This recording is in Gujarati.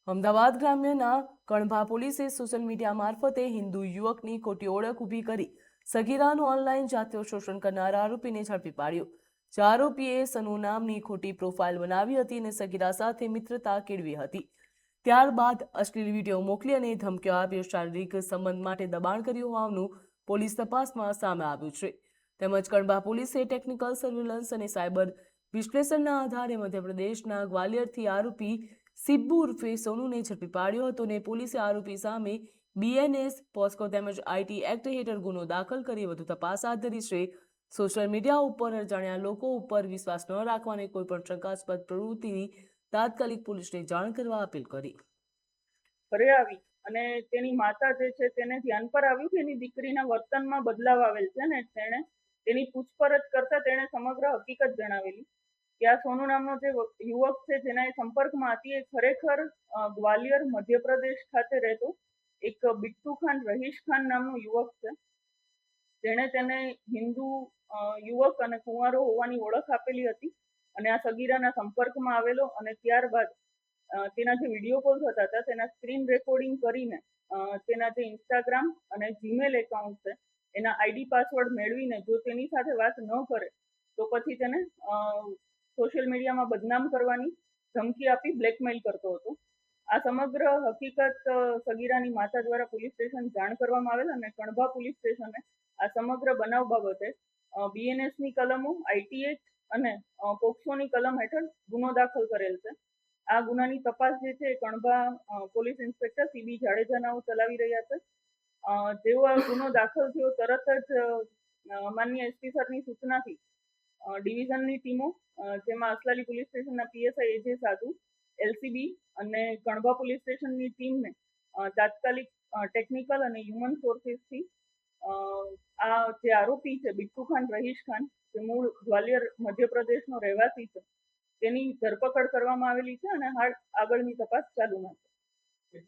અમદાવાદ ગ્રામ્યના કણભા પોલીસે સોશિયલ મીડિયા મારફતે હિન્દુ યુવકની ખોટી ઓળખ ઊભી કરી સગીરાનું ઓનલાઈન જાતીય શોષણ કરનાર આરોપીને ઝડપી પાડ્યો. જે આરોપીએ સનુ નામની ખોટી પ્રોફાઇલ બનાવી હતી અને સગીરા સાથે મિત્રતા કેળવી હતી. ત્યારબાદ અશ્લીલ વિડીયો મોકલી અને ધમકીઓ આપી શારીરિક સંબંધ માટે દબાણ કર્યું હોવાનું પોલીસ તપાસમાં સામે આવ્યું છે. તેમજ કણભા પોલીસે ટેકનિકલ સર્વેલન્સ અને સાયબર વિશ્લેષણના આધારે મધ્યપ્રદેશના ગ્વાલિયરથી આરોપી સિબ્બુ ઉર્ફે સોનુને ઝડપી પાડ્યો હતો અને પોલીસે આરોપી સામે બીએનએસ, પોસ્કો તેમજ આઈટી એક્ટ હેઠળ ગુનો દાખલ કરી વધુ તપાસ હાથ ધરી છે. સોશિયલ મીડિયા ઉપર અજાણ્યા લોકો ઉપર વિશ્વાસ ન રાખવા અને કોઈપણ શંકાસ્પદ પ્રવૃત્તિની તાત્કાલિક પોલીસને જાણ કરવા અપીલ કરી. ઘરે આવી અને તેની માતા જે છે તેને ધ્યાન પર આવ્યું કે એની દીકરીના વર્તનમાં બદલાવ આવેલ છે ને તેણે તેની પૂછપરછ કરતા તેણે સમગ્ર હકીકત જણાવેલી કે આ સોનુ નામનો જે યુવક છે જેના એ સંપર્કમાં હતી એ ખરેખર ગ્વાલિયર મધ્યપ્રદેશ ખાતે રહેતો એક બિટ્ટુ ખાન રહીશ ખાન નામનો યુવક છે. જેણે તેને હિન્દુ યુવક અને કુંવારો હોવાની ઓળખ આપેલી હતી અને આ સગીરાના સંપર્કમાં આવેલો અને ત્યારબાદ તેના જે વિડીયો કોલ્સ હતા તેના સ્ક્રીન રેકોર્ડિંગ કરીને તેના જે ઇન્સ્ટાગ્રામ અને જીમેલ એકાઉન્ટ છે એના આઈડી પાસવર્ડ મેળવીને જો તેની સાથે વાત ન કરે તો પછી તેને સોશિયલ મીડિયામાં બદનામ કરવાની ધમકી આપી બ્લેકમેલ કરતો હતો. આ સમગ્ર હકીકત સગીરાની માતા દ્વારા પોલીસ સ્ટેશન જાણ કરવામાં આવેલ અને કણભા પોલીસ સ્ટેશને આ સમગ્ર બનાવ બાબતે બીએનએસની કલમો, આઈટી એક્ટ અને પોક્સોની કલમ હેઠળ ગુનો દાખલ કરેલ છે. આ ગુનાની તપાસ જે છે Kanbha police inspector CB Jadeja નાઓ ચલાવી રહ્યા છે. જેવો આ ગુનો દાખલ થયો તરત જ માનનીય એસપી સરની સૂચનાથી ડિવિઝનની ટીમો જેમાં અસલાલી પોલીસ સ્ટેશનના પીએસઆઈ એજે સાધુ, એલસીબી અને કણભા પોલીસ સ્ટેશનની ટીમને તાત્કાલિક ટેકનિકલ અને હ્યુમન સોર્સિસથી આ જે આરોપી છે બિટ્ટુ ખાન રહીશ ખાન જે મૂળ ગ્વાલિયર મધ્યપ્રદેશનો રહેવાસી છે તેની ધરપકડ કરવામાં આવેલી છે અને હાલ આગળની તપાસ ચાલુમાં છે.